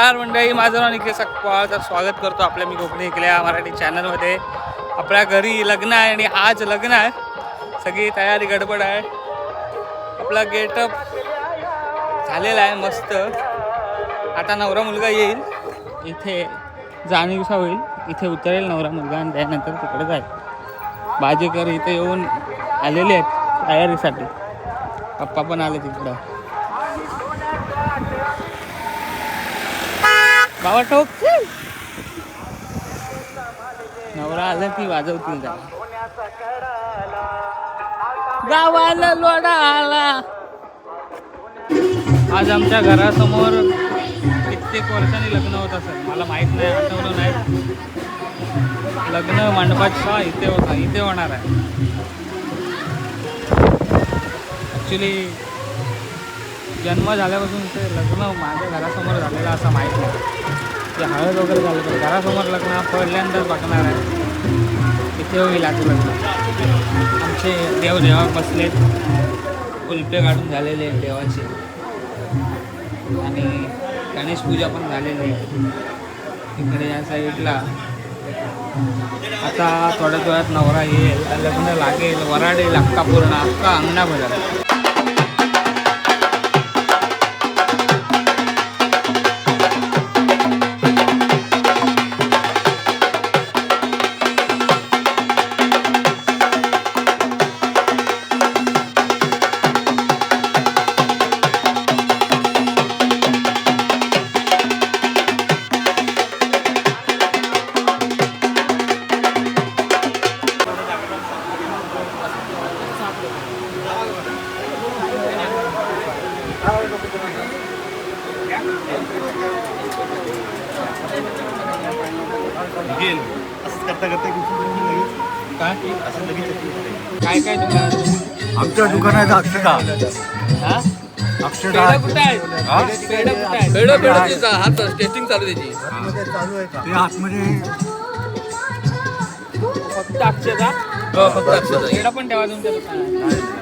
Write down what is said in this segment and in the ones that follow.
नमस्कार मंडळी, माझं नाव निखिल सकपाळ. तर स्वागत करतो आपल्या मी कोकणी इकल्या मराठी चॅनलमध्ये. आपल्या घरी लग्न आहे आणि आज लग्न आहे, सगळी तयारी गडबड आहे. आपला गेटअप झालेला आहे मस्त. आता नवरा मुलगा येईल, इथे जाणीवसा होईल, इथे उतरेल नवरा मुलगा आणि त्यानंतर तिकडे जाईल. बाजेकर इथे येऊन आलेले आहेत तयारीसाठी. पप्पा पण आले तिकडं. बाबा ठोक, नवरा आला की वाजवतील त्याला. गावाला लोढा आला. आज आमच्या घरासमोर कित्येक वर्षांनी लग्न होत असेल, मला माहीत नाही, आठवलं नाही. लग्न मंडपाचा इथे होणार आहे. ॲक्च्युली जन्म झाल्यापासून ते लग्न माझ्या घरासमोर झालेलं असं माहीत नाही. ते हळद वगैरे झालं तर घरासमोर लग्न पहिल्यांदाच बघणार आहे. इथे होईल आता लग्न. आमचे देव देवा बसलेत, कुलपे काढून झालेले आहेत देवाचे, आणि गणेश पूजा पण झालेली आहे इकडे या साईडला. आता थोड्याच वेळात नवरा येईल, लग्न लागेल, वराडे लागता पूर्ण अख्खा अंगणा भरला. काय काय दुकान आमच्या दुकानात अक्षता पेढा कुठे आहे? पेढा कुठे आहे? पेढा हात टेस्टिंग चालू त्याची चालू आहे ते आतमध्ये. फक्त अक्षता. फक्त अक्षता. पेढा पण ठेवा तुमच्या दुकानात.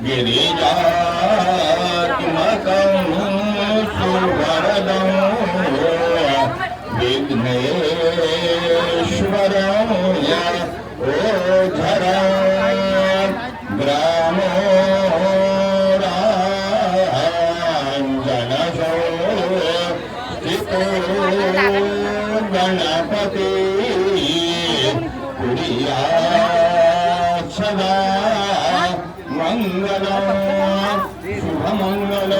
गिरिजात्मकं सुवरदं विघ्नेश्वरं ओझरं ग्रामो राञ्जनसंस्थितो गणपति सदा मंगल शुभमंगल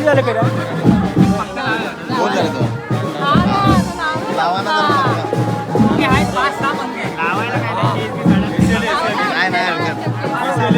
झालं का कोण झालं तो लावाना नाही नाही हरकत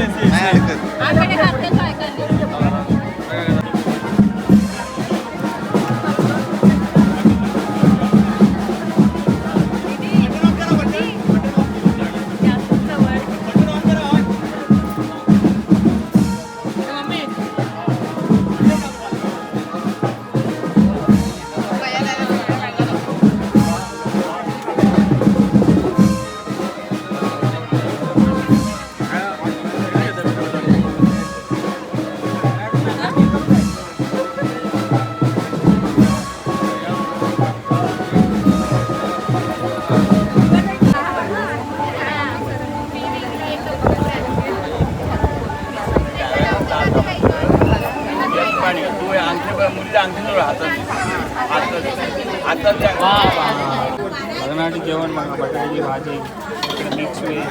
लग्नाची जेवण बघा, बटाट्याची भाजी, इकडे मिक्स व्हेज,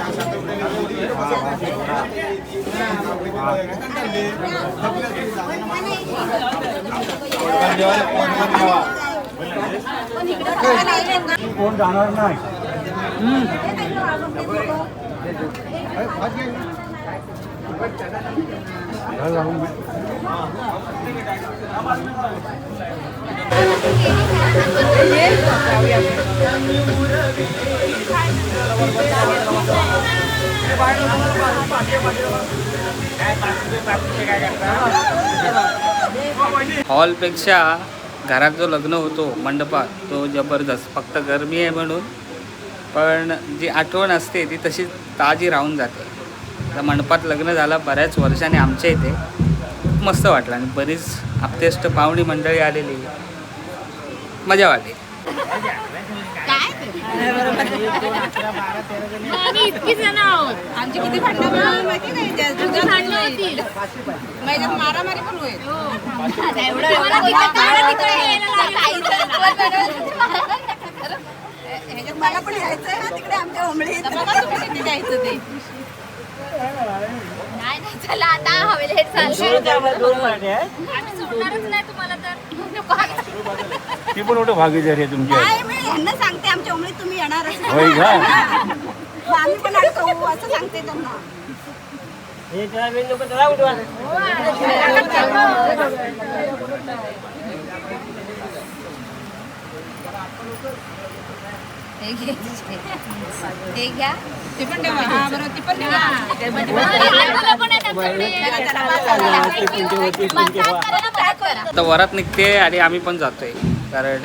कोण जाणार नाही. हॉलपेक्षा घरात जो लग्न होतो मंडपात तो जबरदस्त. फक्त गरमी आहे म्हणून, पण जी आठवण असते ती तशी ताजी राहून जाते. आता मंडपात लग्न झालं बऱ्याच वर्षांनी आमच्या इथे, खूप मस्त वाटलं आणि बरीच आपतेष्ट पाहुणी मंडळी आलेली, मजा वाटली. आम्ही इतकी जण आहोत. आमची किती भांडणं माहिती नाही, मारामारी पण होईल. मला पण यायचंय ना तिकडे आमच्या ओंबळीत. किती जायचं ते नाही नाही. चला आता हवेला हे चाललंय. आम्ही सोडणारच नाही तुम्हाला तर. ती पण मोठं भागीदारी आहे तुमची. नाही मी यांना सांगते आमच्या ओंबळीत तुम्ही येणार होय का? आम्ही पण अडकवू असं सांगते त्यांना. हे घ्या ते पण ठेवा. हा बरोबर ती पण ठेवा. आता वरात निघते आणि आम्ही पण जातोय, कारण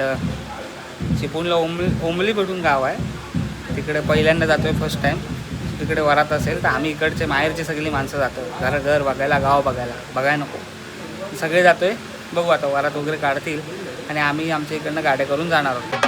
चिपळूणला ओंबली भेटून गाव आहे, तिकडे पहिल्यांदा जातोय फर्स्ट टाइम. तिकडे वरात असेल तर आम्ही इकडचे माहेरची सगळी माणसं जातो, घर बघायला, गाव बघायला नको, सगळे जातोय. बघू आता वरात वगैरे काढतील आणि आम्ही आमच्या इकडनं गाड्या करून जाणार आहोत.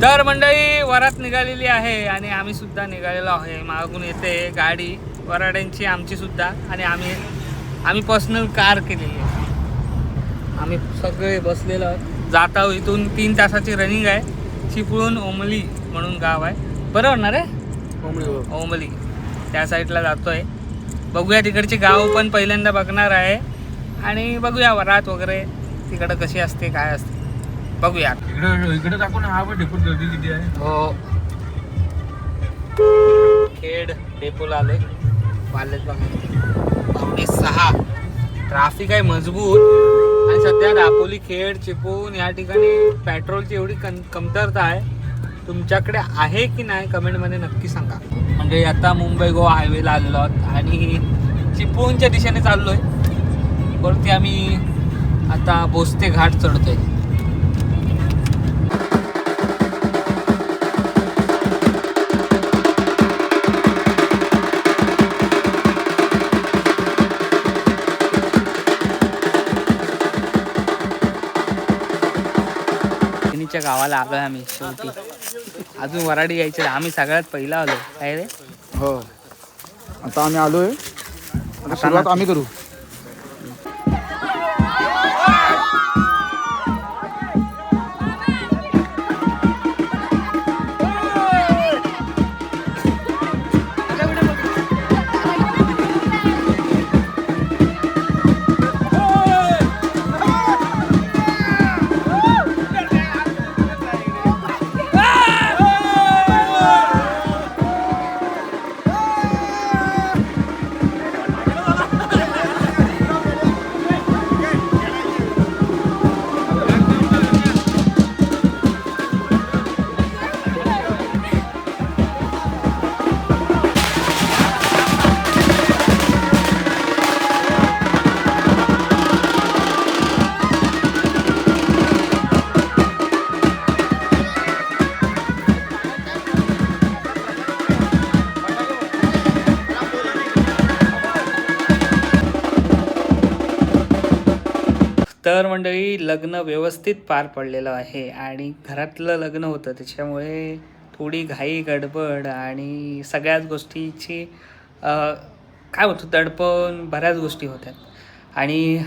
तर मंडळी वरात निघालेली आहे आणि आम्ही सुद्धा निघालेलो आहे. मागून येते गाडी वराड्यांची आमची सुद्धा आणि आम्ही पर्सनल कार केलेली आहे. आम्ही सगळे बसलेलो आहोत. जात आहोत. इथून 3 तासाची रनिंग आहे. चिपळूण ओमली म्हणून गाव आहे. बरोबर ना रे? ओमली त्या साईडला जातोय. बघूया तिकडची गाव पण पहिल्यांदा बघणार आहे आणि बघूया वरात वगैरे तिकडं कशी असते काय असते बघूया. इकडे टाकू ना. हा पण डेपोट गर्दी किती आहे. हो खेड डेपोला आलोय. वालेच बघा 6:15. ट्राफिक आहे मजबूत आणि सध्या दापोली खेड चिपळूण या ठिकाणी पेट्रोलची एवढी कमतरता आहे. तुमच्याकडे आहे की नाही कमेंटमध्ये नक्की सांगा. म्हणजे आता मुंबई गोवा हायवेला आलेलो आहोत आणि चिपळूणच्या दिशेने चाललोय. वरती आम्ही आता भोसते घाट चढतोय. गावाला आलोय आम्ही शेवटी. अजून वराडी यायचे. आम्ही सगळ्यात पहिला आलो काय रे. हो आता आम्ही आलोय. आता सुरुवात आम्ही करू. तर मंडळी लग्न व्यवस्थित पार पडलेलं आहे आणि घरातलं लग्न होतं त्याच्यामुळे थोडी घाई गडबड आणि सगळ्याच गोष्टीची काय होतं दडपण बऱ्याच गोष्टी होत्या आणि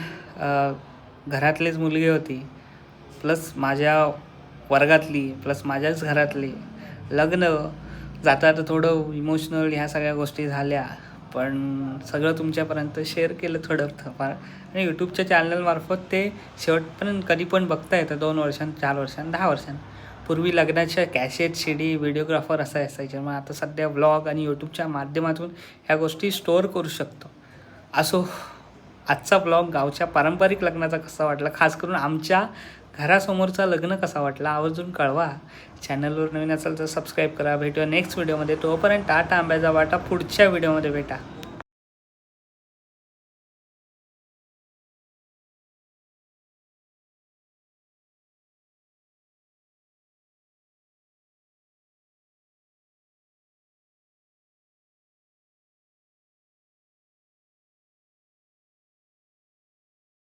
घरातलीच मुलगी होती प्लस माझ्या वर्गातली प्लस माझ्याच घरातली लग्न जाता तर थोडं इमोशनल ह्या सगळ्या गोष्टी झाल्या. पण सगळं तुमच्यापर्यंत शेअर केलं थोडंफार आणि यूट्यूबच्या चॅनलमार्फत ते शेवटपर्यंत कधी पण बघता येतं. 2 वर्षां 4 वर्षां 10 वर्षां पूर्वी लग्नाच्या कॅसेट CD व्हिडिओग्राफर असं असायचे. मग आता सध्या व्लॉग आणि यूट्यूबच्या माध्यमातून ह्या गोष्टी स्टोअर करू शकतो. असो आजचा व्लॉग गावच्या पारंपरिक लग्नाचा कसा वाटला खास करून आमच्या घरासमोरचा लग्न कसा वाटला आवर्जून कळवा. चॅनलवर नवीन असेल तर सबस्क्राईब करा. भेटूया नेक्स्ट व्हिडिओमध्ये. तोपर्यंत टाटा आंब्याचा वाटा. पुढच्या व्हिडिओमध्ये भेटा.